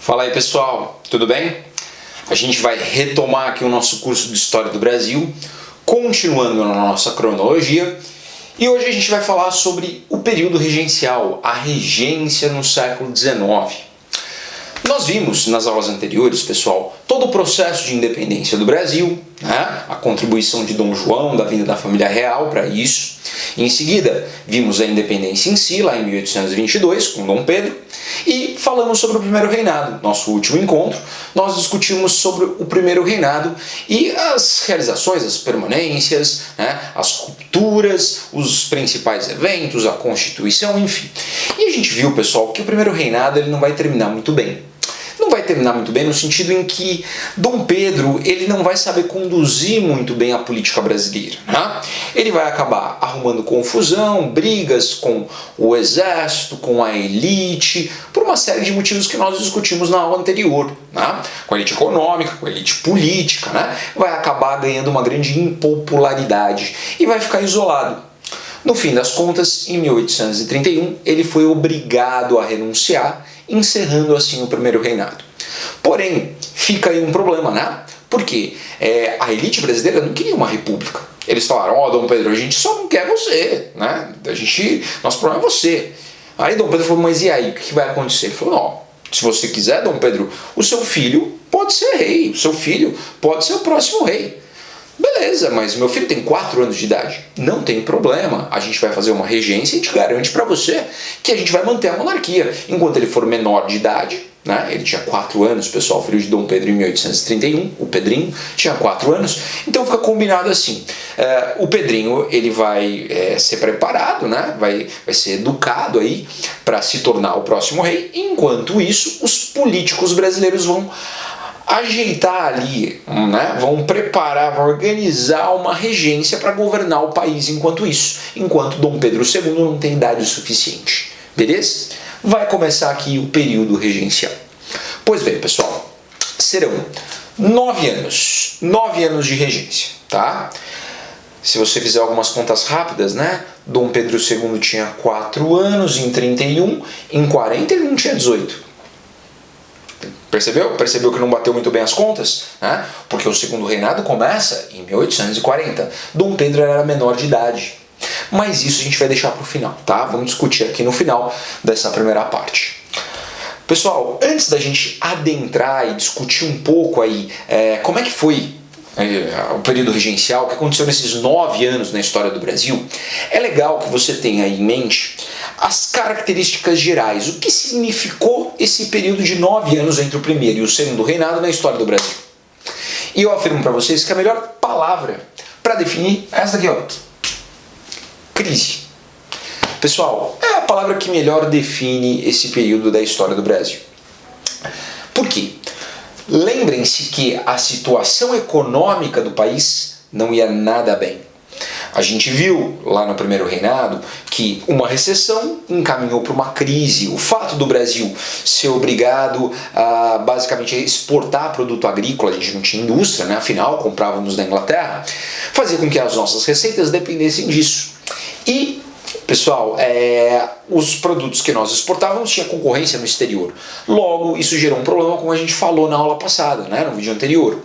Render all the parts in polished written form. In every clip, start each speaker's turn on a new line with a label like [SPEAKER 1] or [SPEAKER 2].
[SPEAKER 1] Fala aí pessoal, tudo bem? A gente vai retomar aqui o nosso curso de História do Brasil, continuando na nossa cronologia, e hoje a gente vai falar sobre o período regencial, a regência no século XIX. Nós vimos nas aulas anteriores, pessoal, todo o processo de independência do Brasil, né? A contribuição de Dom João, da vinda da família real para isso. Em seguida, vimos a independência em si, lá em 1822, com Dom Pedro, e falamos sobre o primeiro reinado. Nosso último encontro, nós discutimos sobre o primeiro reinado e as realizações, as permanências, né? As rupturas, os principais eventos, a Constituição, enfim. E a gente viu, pessoal, que o primeiro reinado ele não vai terminar muito bem. Não vai terminar muito bem no sentido em que Dom Pedro ele não vai saber conduzir muito bem a política brasileira. Né? Ele vai acabar arrumando confusão, brigas com o exército, com a elite, por uma série de motivos que nós discutimos na aula anterior. Né? Com a elite econômica, com a elite política, né? Vai acabar ganhando uma grande impopularidade e vai ficar isolado. No fim das contas, em 1831, ele foi obrigado a renunciar, encerrando assim o primeiro reinado. Porém, fica aí um problema, né? Porque a elite brasileira não queria uma república. Eles falaram, Dom Pedro, a gente só não quer você, né? Nosso problema é você. Aí Dom Pedro falou, mas e aí, o que vai acontecer? Ele falou, não, se você quiser, Dom Pedro, o seu filho pode ser rei, o seu filho pode ser o próximo rei. Beleza, mas meu filho tem 4 anos de idade. Não tem problema. A gente vai fazer uma regência e a gente garante para você que a gente vai manter a monarquia. Enquanto ele for menor de idade, né? Ele tinha 4 anos, pessoal, filho de Dom Pedro em 1831, o Pedrinho tinha 4 anos. Então fica combinado assim. O Pedrinho ele vai ser preparado, né? Vai ser educado aí para se tornar o próximo rei. Enquanto isso, os políticos brasileiros vão ajeitar ali, né? Vão preparar, vão organizar uma regência para governar o país enquanto Dom Pedro II não tem idade suficiente. Beleza? Vai começar aqui o período regencial. Pois bem, pessoal, serão 9 anos de regência, tá? Se você fizer algumas contas rápidas, né? Dom Pedro II tinha 4 anos em 31, em 40 ele não tinha 18. Percebeu? Percebeu que não bateu muito bem as contas? Né? Porque o segundo reinado começa em 1840. Dom Pedro era menor de idade. Mas isso a gente vai deixar para o final, tá? Vamos discutir aqui no final dessa primeira parte. Pessoal, antes da gente adentrar e discutir um pouco aí como é que foi o período regencial, o que aconteceu nesses 9 anos na história do Brasil, é legal que você tenha aí em mente as características gerais, o que significou esse período de 9 anos entre o primeiro e o segundo reinado na história do Brasil. E eu afirmo para vocês que a melhor palavra para definir é essa aqui, ó, crise. Pessoal, é a palavra que melhor define esse período da história do Brasil. Por quê? Lembrem-se que a situação econômica do país não ia nada bem. A gente viu lá no primeiro reinado que uma recessão encaminhou para uma crise. O fato do Brasil ser obrigado a basicamente exportar produto agrícola, a gente não tinha indústria, né? Afinal comprávamos da Inglaterra, fazia com que as nossas receitas dependessem disso. E pessoal, os produtos que nós exportávamos tinham concorrência no exterior. Logo, isso gerou um problema, como a gente falou na aula passada, né, no vídeo anterior.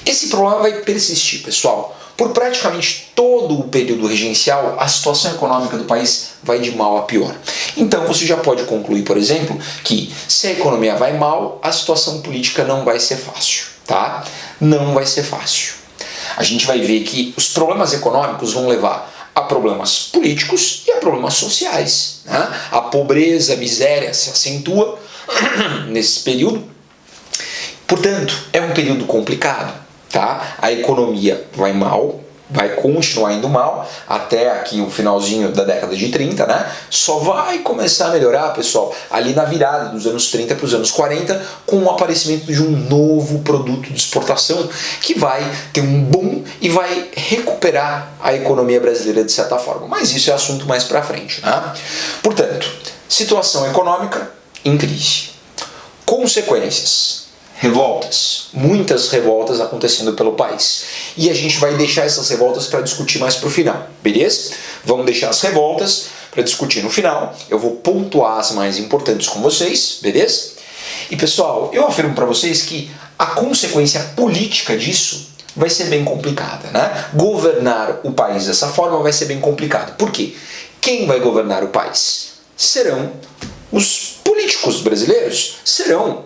[SPEAKER 1] Esse problema vai persistir, pessoal. Por praticamente todo o período regencial, a situação econômica do país vai de mal a pior. Então, você já pode concluir, por exemplo, que se a economia vai mal, a situação política não vai ser fácil, tá? Não vai ser fácil. A gente vai ver que os problemas econômicos vão levar a problemas políticos e a problemas sociais. Né? A pobreza, a miséria se acentua nesse período. Portanto, é um período complicado. Tá? A economia vai mal, vai continuar indo mal até aqui o finalzinho da década de 30, né? Só vai começar a melhorar, pessoal, ali na virada dos anos 30 para os anos 40, com o aparecimento de um novo produto de exportação que vai ter um boom e vai recuperar a economia brasileira de certa forma. Mas isso é assunto mais para frente, né? Portanto, situação econômica em crise. Consequências. Revoltas, muitas revoltas acontecendo pelo país. E a gente vai deixar essas revoltas para discutir mais para o final, beleza? Vamos deixar as revoltas para discutir no final. Eu vou pontuar as mais importantes com vocês, beleza? E pessoal, eu afirmo para vocês que a consequência política disso vai ser bem complicada, né? Governar o país dessa forma vai ser bem complicado. Por quê? Quem vai governar o país? Serão os políticos brasileiros, serão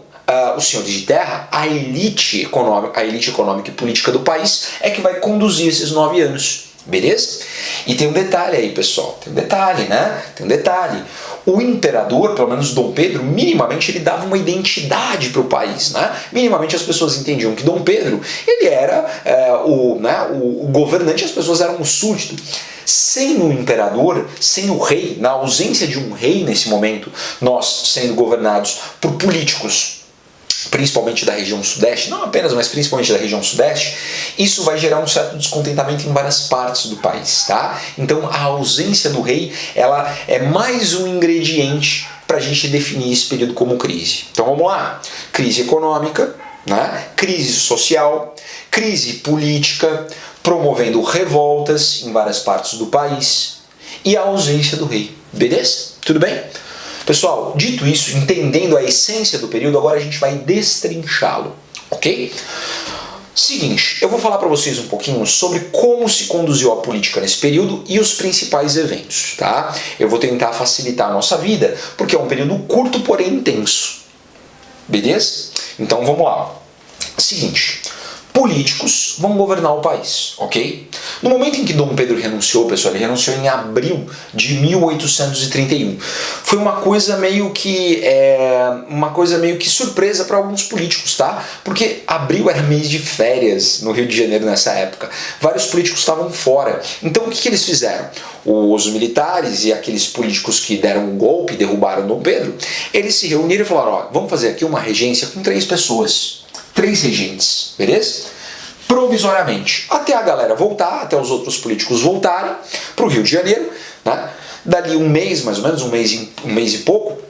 [SPEAKER 1] os senhores de terra, a elite econômica e política do país é que vai conduzir esses 9 anos. Beleza? E tem um detalhe aí, pessoal. Tem um detalhe, né? Tem um detalhe. O imperador, pelo menos Dom Pedro, minimamente ele dava uma identidade para o país, né? Minimamente as pessoas entendiam que Dom Pedro, ele era o governante, as pessoas eram o súdito. Sem o imperador, sem o rei, na ausência de um rei nesse momento, nós sendo governados por políticos, principalmente da região sudeste, não apenas, mas principalmente da região sudeste, isso vai gerar um certo descontentamento em várias partes do país, tá? Então a ausência do rei, ela é mais um ingrediente para a gente definir esse período como crise. Então vamos lá, crise econômica, né? Crise social, crise política, promovendo revoltas em várias partes do país e a ausência do rei, beleza? Tudo bem? Pessoal, dito isso, entendendo a essência do período, agora a gente vai destrinchá-lo, ok? Seguinte, eu vou falar para vocês um pouquinho sobre como se conduziu a política nesse período e os principais eventos, tá? Eu vou tentar facilitar a nossa vida, porque é um período curto, porém intenso, beleza? Então vamos lá. Seguinte, políticos vão governar o país, ok? No momento em que Dom Pedro renunciou, pessoal, ele renunciou em abril de 1831. Foi uma coisa meio que surpresa para alguns políticos, tá? Porque abril era mês de férias no Rio de Janeiro nessa época. Vários políticos estavam fora. Então o que eles fizeram? Os militares e aqueles políticos que deram um golpe, derrubaram Dom Pedro, eles se reuniram e falaram, ó, vamos fazer aqui uma regência com 3 pessoas. 3 regentes, beleza? Provisoriamente, até a galera voltar, até os outros políticos voltarem para o Rio de Janeiro, né? Dali um mês, mais ou menos, um mês e pouco,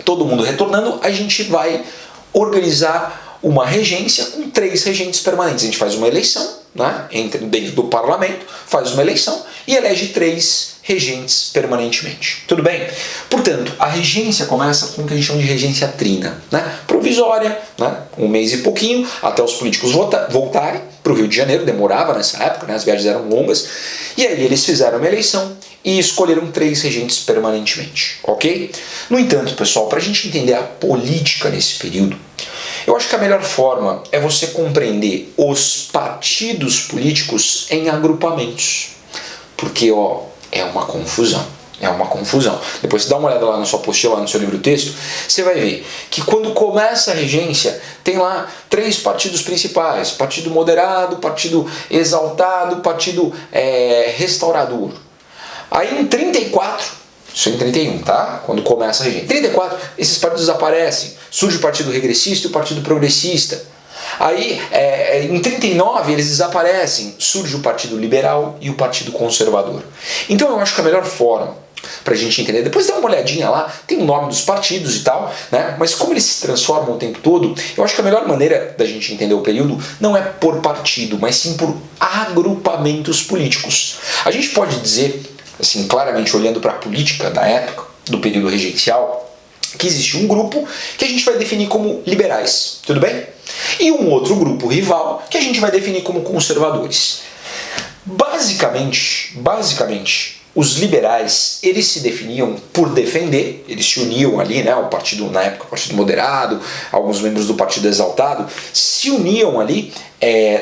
[SPEAKER 1] todo mundo retornando, a gente vai organizar uma regência com 3 regentes permanentes. A gente faz uma eleição, né? Dentro do parlamento, faz uma eleição e elege 3 regentes permanentemente. Tudo bem? Portanto, a regência começa com o que a gente chama de regência trina, né? Provisória, né? Um mês e pouquinho, até os políticos voltarem para o Rio de Janeiro, demorava nessa época, né? As viagens eram longas, e aí eles fizeram uma eleição e escolheram 3 regentes permanentemente, ok? No entanto, pessoal, para a gente entender a política nesse período, eu acho que a melhor forma é você compreender os partidos políticos em agrupamentos, porque, ó, é uma confusão. É uma confusão. Depois você dá uma olhada lá na sua apostila, lá no seu livro-texto, você vai ver que quando começa a regência, tem lá 3 partidos principais. Partido moderado, partido exaltado, partido restaurador. Aí em 34, isso é em 31, tá? Quando começa a regência. Em 34, esses partidos desaparecem. Surge o partido regressista e o partido progressista. Aí, em 39, eles desaparecem, surge o Partido Liberal e o Partido Conservador. Então eu acho que a melhor forma para a gente entender, depois dá uma olhadinha lá, tem o nome dos partidos e tal, né? Mas como eles se transformam o tempo todo, eu acho que a melhor maneira da gente entender o período não é por partido, mas sim por agrupamentos políticos. A gente pode dizer, assim, claramente olhando para a política da época, do período regencial, que existe um grupo que a gente vai definir como liberais, tudo bem? E um outro grupo rival que a gente vai definir como conservadores. Basicamente, os liberais, eles se definiam por defender, eles se uniam ali, né, o partido, na época, o Partido Moderado, alguns membros do Partido Exaltado, se uniam ali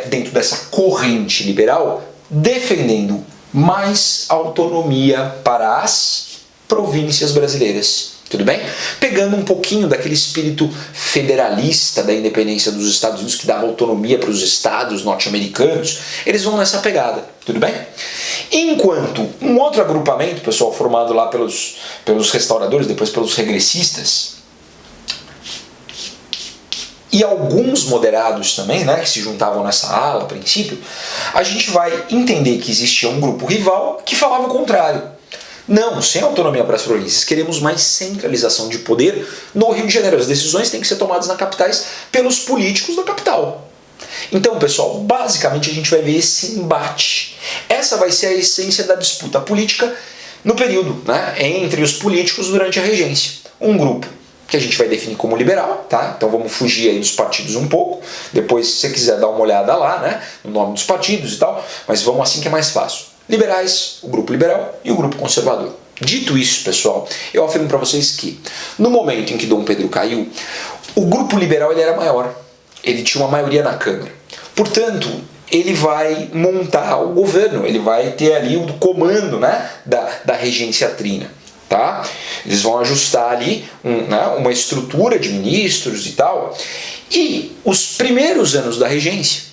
[SPEAKER 1] dentro dessa corrente liberal, defendendo mais autonomia para as províncias brasileiras. Tudo bem? Pegando um pouquinho daquele espírito federalista da independência dos Estados Unidos, que dava autonomia para os estados norte-americanos, eles vão nessa pegada. Tudo bem? Enquanto um outro agrupamento, pessoal, formado lá pelos restauradores, depois pelos regressistas, e alguns moderados também, né, que se juntavam nessa ala a princípio, a gente vai entender que existia um grupo rival que falava o contrário. Não, sem autonomia para as províncias. Queremos mais centralização de poder no Rio de Janeiro. As decisões têm que ser tomadas nas capitais pelos políticos da capital. Então, pessoal, basicamente a gente vai ver esse embate. Essa vai ser a essência da disputa política no período, né, entre os políticos durante a regência. Um grupo que a gente vai definir como liberal, tá? Então vamos fugir aí dos partidos um pouco. Depois, se você quiser dar uma olhada lá, né, no nome dos partidos e tal, mas vamos assim que é mais fácil. Liberais, o grupo liberal e o grupo conservador. Dito isso, pessoal, eu afirmo para vocês que no momento em que Dom Pedro caiu, o grupo liberal ele era maior. Ele tinha uma maioria na Câmara. Portanto, ele vai montar o governo, ele vai ter ali o comando, né, da regência trina. Tá? Eles vão ajustar ali uma estrutura de ministros e tal. E os primeiros anos da regência,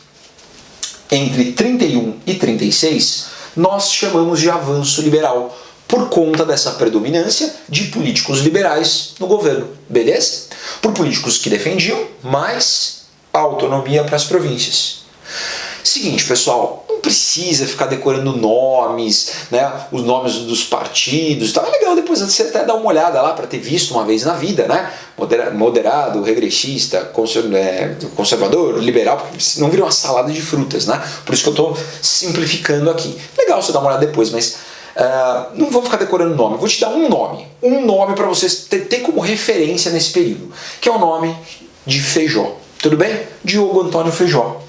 [SPEAKER 1] entre 31 e 36, nós chamamos de avanço liberal, por conta dessa predominância de políticos liberais no governo, beleza? Por políticos que defendiam mais autonomia para as províncias. Seguinte, pessoal, não precisa ficar decorando nomes, né, os nomes dos partidos e tal. É legal depois você até dar uma olhada lá para ter visto uma vez na vida, né? Moderado, regressista, conservador, liberal, porque não vira uma salada de frutas, né? Por isso que eu estou simplificando aqui. Legal você dar uma olhada depois, mas não vou ficar decorando nome. Vou te dar um nome para vocês ter como referência nesse período, que é o nome de Feijó. Tudo bem? Diogo Antônio Feijó.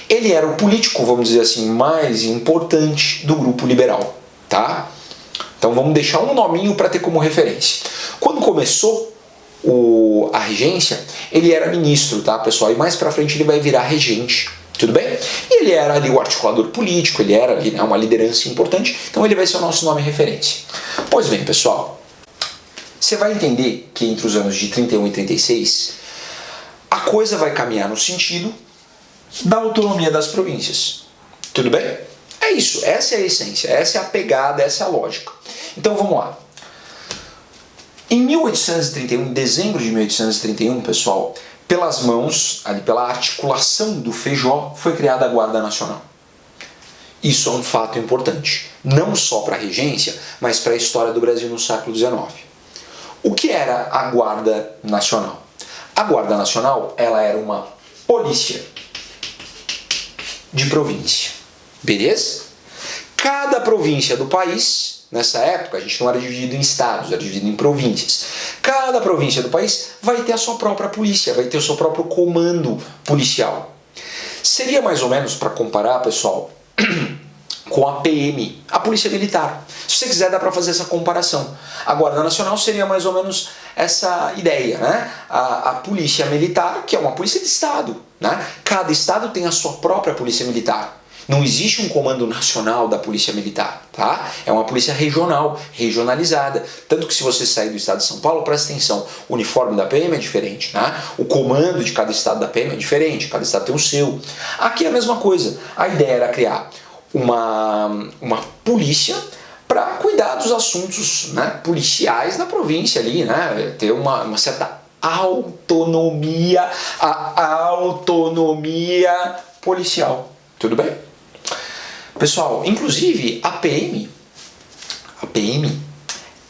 [SPEAKER 1] Ele era o político, vamos dizer assim, mais importante do grupo liberal, tá? Então vamos deixar um nominho para ter como referência. Quando começou a regência, ele era ministro, tá, pessoal? E mais para frente ele vai virar regente, tudo bem? E ele era ali o articulador político, ele era ali, né, uma liderança importante, então ele vai ser o nosso nome referência. Pois bem, pessoal, você vai entender que entre os anos de 31 e 36, a coisa vai caminhar no sentido da autonomia das províncias. Tudo bem? É isso, essa é a essência, essa é a pegada, essa é a lógica. Então vamos lá. Em 1831, em dezembro de 1831, pessoal, pelas mãos, ali pela articulação do Feijó, foi criada a Guarda Nacional. Isso é um fato importante, não só para a regência, mas para a história do Brasil no século XIX. O que era a Guarda Nacional? A Guarda Nacional, ela era uma polícia de província, beleza? Cada província do país, nessa época, a gente não era dividido em estados, era dividido em províncias. Cada província do país vai ter a sua própria polícia, vai ter o seu próprio comando policial. Seria mais ou menos, para comparar, pessoal, com a PM, a Polícia Militar. Se você quiser, dá para fazer essa comparação. A Guarda Nacional seria mais ou menos essa ideia, né? A Polícia Militar, que é uma polícia de Estado, né? Cada Estado tem a sua própria Polícia Militar. Não existe um comando nacional da Polícia Militar, tá? É uma polícia regional, regionalizada. Tanto que se você sair do estado de São Paulo, presta atenção, o uniforme da PM é diferente, né? O comando de cada estado da PM é diferente, cada estado tem o seu. Aqui é a mesma coisa. A ideia era criar uma polícia para cuidar dos assuntos, né, policiais da província ali, né? Ter uma certa autonomia, a autonomia policial. Tudo bem? Pessoal, inclusive a PM,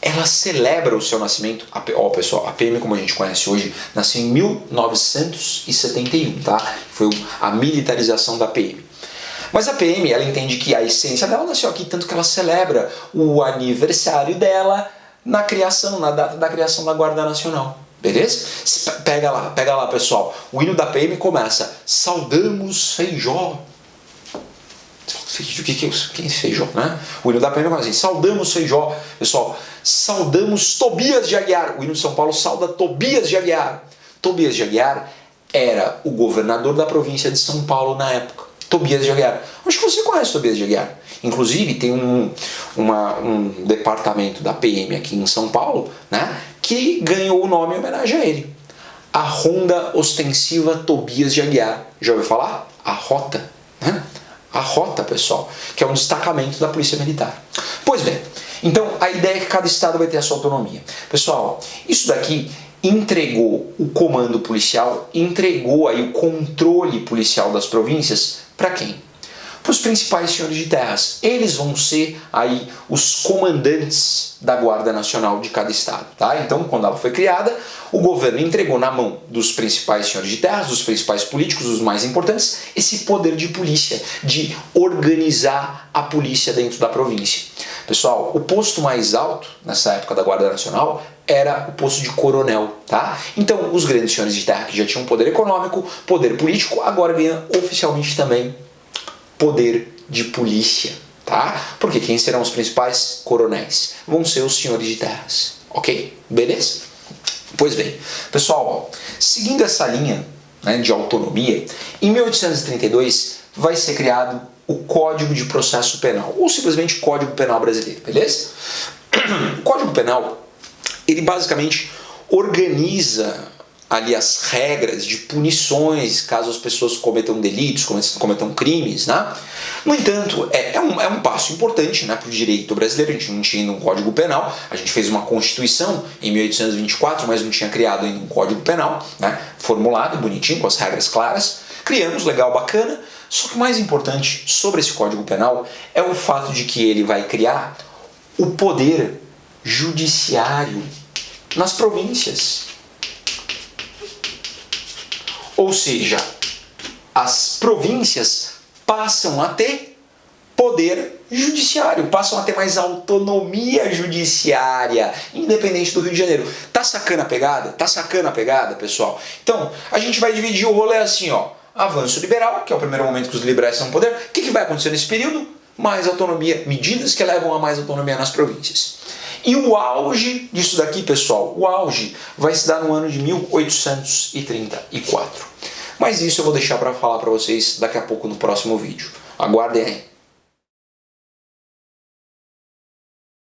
[SPEAKER 1] ela celebra o seu nascimento. Pessoal, a PM, como a gente conhece hoje, nasceu em 1971, tá? Foi a militarização da PM. Mas a PM, ela entende que a essência dela nasceu aqui, tanto que ela celebra o aniversário dela na data da criação da Guarda Nacional. Beleza? Pega lá, pessoal. O hino da PM começa: Saudamos Feijó. Quem é Feijó, né? O hino da PM começa assim: Saudamos Feijó. Pessoal, saudamos Tobias de Aguiar. O hino de São Paulo sauda Tobias de Aguiar. Tobias de Aguiar era o governador da província de São Paulo na época. Tobias de Aguiar. Acho que você conhece Tobias de Aguiar. Inclusive, tem um departamento da PM aqui em São Paulo, né, que ganhou o nome em homenagem a ele. A Ronda Ostensiva Tobias de Aguiar. Já ouviu falar? A Rota, né? A Rota, pessoal, que é um destacamento da Polícia Militar. Pois bem, então a ideia é que cada estado vai ter a sua autonomia. Pessoal, isso daqui entregou o comando policial, entregou aí o controle policial das províncias para quem? Para os principais senhores de terras. Eles vão ser aí os comandantes da Guarda Nacional de cada estado, tá? Então, quando ela foi criada, o governo entregou na mão dos principais senhores de terras, dos principais políticos, dos mais importantes, esse poder de polícia, de organizar a polícia dentro da província. Pessoal, o posto mais alto nessa época da Guarda Nacional era o posto de coronel, tá? Então, os grandes senhores de terra que já tinham poder econômico, poder político, agora ganham oficialmente também poder de polícia, tá? Porque quem serão os principais coronéis? Vão ser os senhores de terras, ok? Beleza? Pois bem, pessoal, seguindo essa linha, né, de autonomia, em 1832 vai ser criado o Código de Processo Penal, ou simplesmente Código Penal Brasileiro, beleza? O Código Penal, ele basicamente organiza ali as regras de punições caso as pessoas cometam delitos, cometam crimes, né? No entanto, é um passo importante, né, para o direito brasileiro. A gente não tinha ainda um Código Penal, a gente fez uma Constituição em 1824, mas não tinha criado ainda um Código Penal, né, formulado, bonitinho, com as regras claras. Criamos, legal, bacana, só que o mais importante sobre esse Código Penal é o fato de que ele vai criar o poder judiciário nas províncias. Ou seja, as províncias passam a ter poder judiciário, passam a ter mais autonomia judiciária, independente do Rio de Janeiro. Tá sacando a pegada? Tá sacando a pegada, pessoal? Então, a gente vai dividir o rolê assim, ó. Avanço liberal, que é o primeiro momento que os liberais estão no poder. O que vai acontecer nesse período? Mais autonomia, medidas que levam a mais autonomia nas províncias. E o auge disso daqui, pessoal, o auge vai se dar no ano de 1834. Mas isso eu vou deixar para falar para vocês daqui a pouco no próximo vídeo. Aguardem aí.